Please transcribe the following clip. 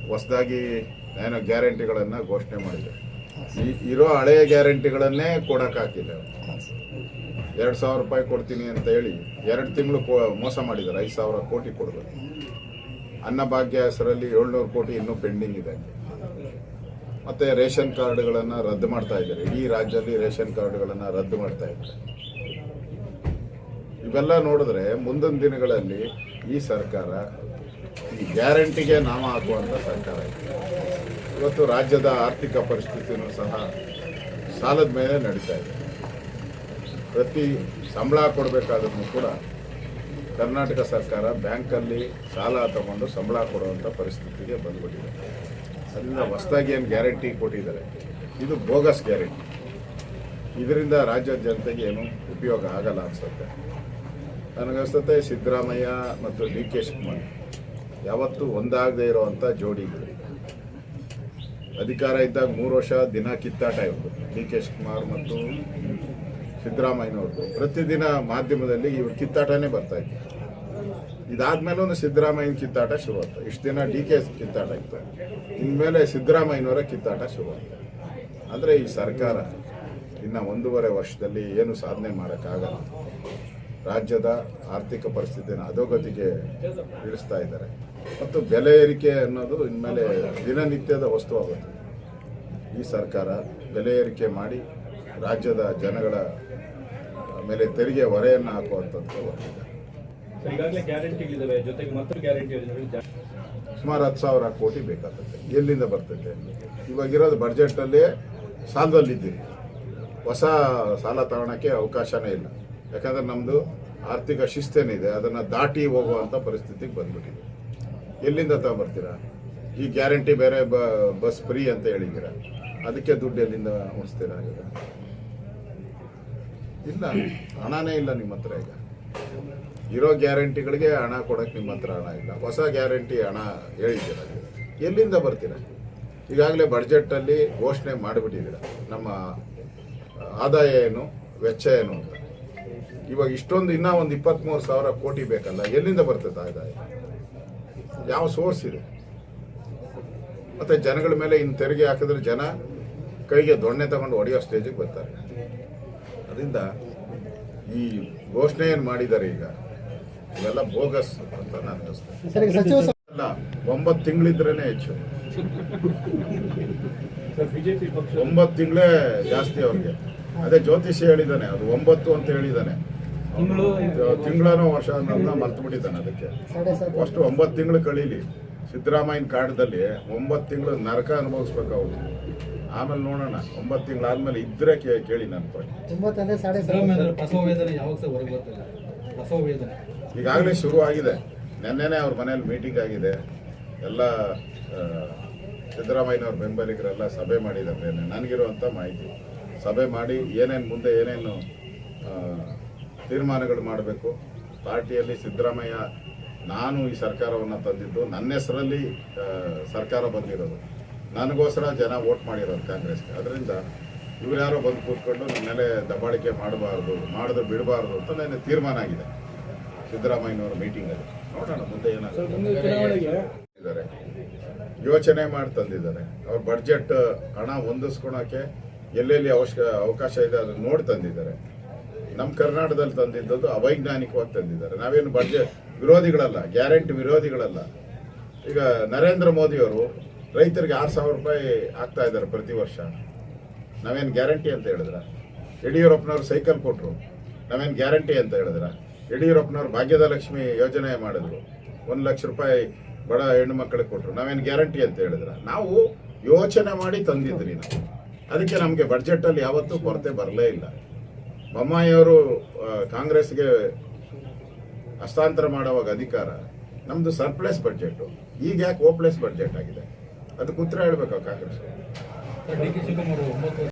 ಹೊಸದಾಗಿ ಏನೋ ಗ್ಯಾರಂಟಿಗಳನ್ನು ಘೋಷಣೆ ಮಾಡಿದೆ. ಇರೋ ಹಳೆಯ ಗ್ಯಾರಂಟಿಗಳನ್ನೇ ಕೊಡೋಕ್ಕಾಗಿಲ್ಲ. 2,000 ರೂಪಾಯಿ ಕೊಡ್ತೀನಿ ಅಂತ ಹೇಳಿ 2 ತಿಂಗಳು ಮೋಸ ಮಾಡಿದ್ದಾರೆ. 5,000 ಕೋಟಿ ಕೊಡಬೇಕು. ಅನ್ನಭಾಗ್ಯ ಹೆಸರಲ್ಲಿ 700 ಕೋಟಿ ಇನ್ನೂ ಪೆಂಡಿಂಗ್ ಇದೆ. ಮತ್ತು ರೇಷನ್ ಕಾರ್ಡ್ಗಳನ್ನು ರದ್ದು ಮಾಡ್ತಾ ಇದ್ದಾರೆ. ಇಡೀ ರಾಜ್ಯದಲ್ಲಿ ರೇಷನ್ ಕಾರ್ಡ್ಗಳನ್ನು ರದ್ದು ಮಾಡ್ತಾ ಇದ್ದಾರೆ. ಇವೆಲ್ಲ ನೋಡಿದ್ರೆ ಮುಂದಿನ ದಿನಗಳಲ್ಲಿ ಈ ಸರ್ಕಾರ ಈ ಗ್ಯಾರಂಟಿಗೆ ನಾಮ ಹಾಕುವಂಥ ಸರ್ಕಾರ ಇದೆ. ಇವತ್ತು ರಾಜ್ಯದ ಆರ್ಥಿಕ ಪರಿಸ್ಥಿತಿಯೂ ಸಹ ಸಾಲದ ಮೇಲೆ ನಡೀತಾ ಇದೆ. ಪ್ರತಿ ಸಂಬಳ ಕೊಡಬೇಕಾದ್ರೂ ಕೂಡ ಕರ್ನಾಟಕ ಸರ್ಕಾರ ಬ್ಯಾಂಕಲ್ಲಿ ಸಾಲ ತಗೊಂಡು ಸಂಬಳ ಕೊಡುವಂಥ ಪರಿಸ್ಥಿತಿಗೆ ಬಂದುಬಿಟ್ಟಿದೆ. ಅದರಿಂದ ಹೊಸದಾಗಿ ಏನು ಗ್ಯಾರಂಟಿ ಕೊಟ್ಟಿದ್ದಾರೆ, ಇದು ಬೋಗಸ್ ಗ್ಯಾರಂಟಿ. ಇದರಿಂದ ರಾಜ್ಯದ ಜನತೆಗೆ ಏನು ಉಪಯೋಗ ಆಗಲ್ಲ ಅನಿಸುತ್ತೆ. ನನಗನ್ಸುತ್ತೆ ಸಿದ್ದರಾಮಯ್ಯ ಮತ್ತು DK ಶಿವಕುಮಾರ್ ಯಾವತ್ತೂ ಒಂದಾಗದೇ ಇರೋವಂಥ ಜೋಡಿಗಳು. ಅಧಿಕಾರ ಇದ್ದಾಗ 3 ವರ್ಷ ದಿನ ಕಿತ್ತಾಟ ಇತ್ತು DK ಶಿವಕುಮಾರ್ ಮತ್ತು ಸಿದ್ದರಾಮಯ್ಯನವ್ರದ್ದು. ಪ್ರತಿದಿನ ಮಾಧ್ಯಮದಲ್ಲಿ ಇವ್ರ ಕಿತ್ತಾಟನೇ ಬರ್ತಾಯಿತ್ತು. ಇದಾದ್ಮೇಲೆ ಒಂದು ಸಿದ್ದರಾಮಯ್ಯನ ಕಿತ್ತಾಟ ಶುರುವಾಯ್ತು. ಇಷ್ಟು ದಿನ DK ಕಿತ್ತಾಟ ಇತ್ತು, ಇನ್ಮೇಲೆ ಸಿದ್ದರಾಮಯ್ಯನವರ ಕಿತ್ತಾಟ ಶುರುವಾಯ್ತು. ಅಂದರೆ ಈ ಸರ್ಕಾರ ಇನ್ನು 1.5 ವರ್ಷದಲ್ಲಿ ಏನು ಸಾಧನೆ ಮಾಡೋಕ್ಕಾಗಲ್ಲ. ರಾಜ್ಯದ ಆರ್ಥಿಕ ಪರಿಸ್ಥಿತಿಯನ್ನು ಅಧೋಗತಿಗೆ ಇಳಿಸ್ತಾ ಇದ್ದಾರೆ. ಮತ್ತು ಬೆಲೆ ಏರಿಕೆ ಅನ್ನೋದು ಇನ್ಮೇಲೆ ದಿನನಿತ್ಯದ ವಸ್ತುವಾಗುತ್ತೆ. ಈ ಸರ್ಕಾರ ಬೆಲೆ ಏರಿಕೆ ಮಾಡಿ ರಾಜ್ಯದ ಜನಗಳ ಮೇಲೆ ತೆರಿಗೆ ಹೊರೆಯನ್ನು ಹಾಕುವಂಥದ್ದು ಹೊರಟಿದೆ. ಸುಮಾರು 10,000 ಕೋಟಿ ಬೇಕಾಗುತ್ತೆ. ಎಲ್ಲಿಂದ ಬರ್ತೈತೆ? ಇವಾಗಿರೋದು ಬಡ್ಜೆಟಲ್ಲಿ ಸಾಲದಲ್ಲಿದ್ದೀರಿ. ಹೊಸ ಸಾಲ ತಗೊಳ್ಳೋಕ್ಕೆ ಅವಕಾಶನೇ ಇಲ್ಲ. ಯಾಕಂದರೆ ನಮ್ಮದು ಆರ್ಥಿಕ ಶಿಸ್ತೇನಿದೆ, ಅದನ್ನು ದಾಟಿ ಹೋಗುವಂಥ ಪರಿಸ್ಥಿತಿಗೆ ಬಂದ್ಬಿಟ್ಟಿದೆ. ಎಲ್ಲಿಂದ ತಗೊಬರ್ತೀರಾ? ಈ ಗ್ಯಾರಂಟಿ ಬೇರೆ ಬಸ್ ಫ್ರೀ ಅಂತ ಹೇಳಿದ್ದೀರಾ, ಅದಕ್ಕೆ ದುಡ್ಡು ಎಲ್ಲಿಂದ ಉಳಿಸ್ತೀರಾ? ಇಲ್ಲ, ಹಣನೇ ಇಲ್ಲ ನಿಮ್ಮ ಹತ್ರ. ಈಗ ಇರೋ ಗ್ಯಾರಂಟಿಗಳಿಗೆ ಹಣ ಕೊಡೋಕ್ಕೆ ನಿಮ್ಮ ಹತ್ರ ಹಣ ಇಲ್ಲ. ಹೊಸ ಗ್ಯಾರಂಟಿ ಹಣ ಹೇಳಿದ್ದೀರ, ಎಲ್ಲಿಂದ ಬರ್ತೀರಾ? ಈಗಾಗಲೇ ಬಡ್ಜೆಟಲ್ಲಿ ಘೋಷಣೆ ಮಾಡಿಬಿಟ್ಟಿದ್ದೀರ ನಮ್ಮ ಆದಾಯ ಏನು, ವೆಚ್ಚ ಏನು ಅಂತ. ಇವಾಗ ಇಷ್ಟೊಂದು ಇನ್ನೂ ಒಂದು 23,000 ಕೋಟಿ ಬೇಕಲ್ಲ, ಎಲ್ಲಿಂದ ಬರ್ತದೆ ಆದಾಯ? ಯಾವ ಸೋರ್ಸ್ ಇದೆ? ಮತ್ತು ಜನಗಳ ಮೇಲೆ ಇನ್ನು ತೆರಿಗೆ ಹಾಕಿದ್ರೆ ಜನ ಕೈಗೆ ದೊಣ್ಣೆ ತಗೊಂಡು ಹೊಡೆಯೋ ಸ್ಟೇಜಿಗೆ ಬರ್ತಾರೆ. ಅದರಿಂದ ಈ ಘೋಷಣೆ ಏನು ಮಾಡಿದ್ದಾರೆ ಈಗ, ಇವೆಲ್ಲ ಬೋಗಸ್ ಅಂತ ನಾನು ಅನಿಸ್ತೇನೆ. ಅಲ್ಲ, 9 ತಿಂಗಳಿದ್ರೇ ಹೆಚ್ಚು. 9 ತಿಂಗಳೇ ಜಾಸ್ತಿ ಅವ್ರಿಗೆ. ಅದೇ ಜ್ಯೋತಿಷಿ ಹೇಳಿದ್ದಾನೆ, ಅದು 9 ಅಂತ ಹೇಳಿದ್ದಾನೆ. ತಿಂಗಳನೋ ವರ್ಷ ಅನ್ನೋದನ್ನ ಮರ್ತು ಬಿಟ್ಟಿದ್ದಾನೆ. ಅದಕ್ಕೆ ಅಷ್ಟು 9 ತಿಂಗಳು ಕಳೀಲಿ. ಸಿದ್ದರಾಮಯ್ಯನ ಕಾರಣದಲ್ಲಿ 9 ತಿಂಗಳು ನರಕ ಅನುಭವಿಸ್ಬೇಕು ಅವರು. ಆಮೇಲೆ ನೋಡೋಣ, 9 ತಿಂಗಳಾದ್ಮೇಲೆ ಇದ್ರೆ ಕೇಳಿ ನನ್ನ ಈಗಾಗಲೇ ಶುರು ಆಗಿದೆ. ನೆನ್ನೆನೇ ಅವ್ರ ಮನೇಲಿ ಮೀಟಿಂಗ್ ಆಗಿದೆ. ಎಲ್ಲ ಸಿದ್ದರಾಮಯ್ಯನವ್ರ ಬೆಂಬಲಿಗರೆಲ್ಲ ಸಭೆ ಮಾಡಿದ್ದಾರೆ. ನನಗಿರುವಂಥ ಮಾಹಿತಿ, ಸಭೆ ಮಾಡಿ ಮುಂದೆ ಏನೇನು ತೀರ್ಮಾನಗಳು ಮಾಡಬೇಕು. ಪಾರ್ಟಿಯಲ್ಲಿ ಸಿದ್ದರಾಮಯ್ಯ, ನಾನು ಈ ಸರ್ಕಾರವನ್ನು ತಂದಿದ್ದು, ನನ್ನ ಹೆಸರಲ್ಲಿ ಸರ್ಕಾರ ಬಂದಿರೋದು, ನನಗೋಸ್ಕರ ಜನ ವೋಟ್ ಮಾಡಿರೋದು ಕಾಂಗ್ರೆಸ್ಗೆ. ಅದರಿಂದ ಇವ್ರು ಯಾರೋ ಬಂದು ಕೂತ್ಕೊಂಡು ನಮ್ಮ ಮೇಲೆ ದಬ್ಬಾಳಿಕೆ ಮಾಡಿದ್ರೆ ಬಿಡಬಾರ್ದು ಅಂತ ನನ್ನ ತೀರ್ಮಾನ ಆಗಿದೆ ಸಿದ್ದರಾಮಯ್ಯನವರ ಮೀಟಿಂಗಲ್ಲಿ. ನೋಡೋಣ ಮುಂದೆ ಏನಾಗ್ತದೆ. ಯೋಚನೆ ಮಾಡಿ ತಂದಿದ್ದಾರೆ. ಅವ್ರ ಬಡ್ಜೆಟ್ ಹಣ ಹೊಂದಿಸ್ಕೊಳಕ್ಕೆ ಎಲ್ಲೆಲ್ಲಿ ಅವಕಾಶ ಇದೆ ಅದನ್ನು ನೋಡಿ ತಂದಿದ್ದಾರೆ. ನಮ್ಮ ಕರ್ನಾಟಕದಲ್ಲಿ ತಂದಿದ್ದದು ಅವೈಜ್ಞಾನಿಕವಾಗಿ ತಂದಿದ್ದಾರೆ. ನಾವೇನು ಬಡ್ಜೆಟ್ ವಿರೋಧಿಗಳಲ್ಲ, ಗ್ಯಾರಂಟಿ ವಿರೋಧಿಗಳಲ್ಲ. ಈಗ ನರೇಂದ್ರ ಮೋದಿಯವರು ರೈತರಿಗೆ 6,000 ರೂಪಾಯಿ ಆಗ್ತಾ ಇದ್ದಾರೆ ಪ್ರತಿ ವರ್ಷ. ನಾವೇನು ಗ್ಯಾರಂಟಿ ಅಂತ ಹೇಳಿದ್ರ? ಯಡಿಯೂರಪ್ಪನವ್ರು ಸೈಕಲ್ ಕೊಟ್ಟರು, ನಾವೇನು ಗ್ಯಾರಂಟಿ ಅಂತ ಹೇಳಿದ್ರ? ಯಡಿಯೂರಪ್ಪನವ್ರು ಭಾಗ್ಯದ ಲಕ್ಷ್ಮಿ ಯೋಜನೆ ಮಾಡಿದ್ರು, 1 ಲಕ್ಷ ರೂಪಾಯಿ ಬಡ ಹೆಣ್ಣು ಮಕ್ಕಳಿಗೆ ಕೊಟ್ಟರು, ನಾವೇನು ಗ್ಯಾರಂಟಿ ಅಂತ ಹೇಳಿದ್ರ? ನಾವು ಯೋಚನೆ ಮಾಡಿ ತಂದಿದ್ರಿ ನಾವು. ಅದಕ್ಕೆ ನಮಗೆ ಬಡ್ಜೆಟಲ್ಲಿ ಯಾವತ್ತೂ ಕೊರತೆ ಬರಲೇ ಇಲ್ಲ. ಬೊಮ್ಮಾಯಿಯವರು ಕಾಂಗ್ರೆಸ್ಗೆ ಹಸ್ತಾಂತರ ಮಾಡುವಾಗ ಅಧಿಕಾರ ನಮ್ಮದು ಸರ್ಪ್ಲಸ್ ಬಡ್ಜೆಟು, ಈಗ ಯಾಕೆ ಓಪ್ಲೆಸ್ ಬಡ್ಜೆಟ್ ಆಗಿದೆ? ಅದಕ್ಕೆ ಉತ್ತರ ಹೇಳಬೇಕು ಕಾಂಗ್ರೆಸ್.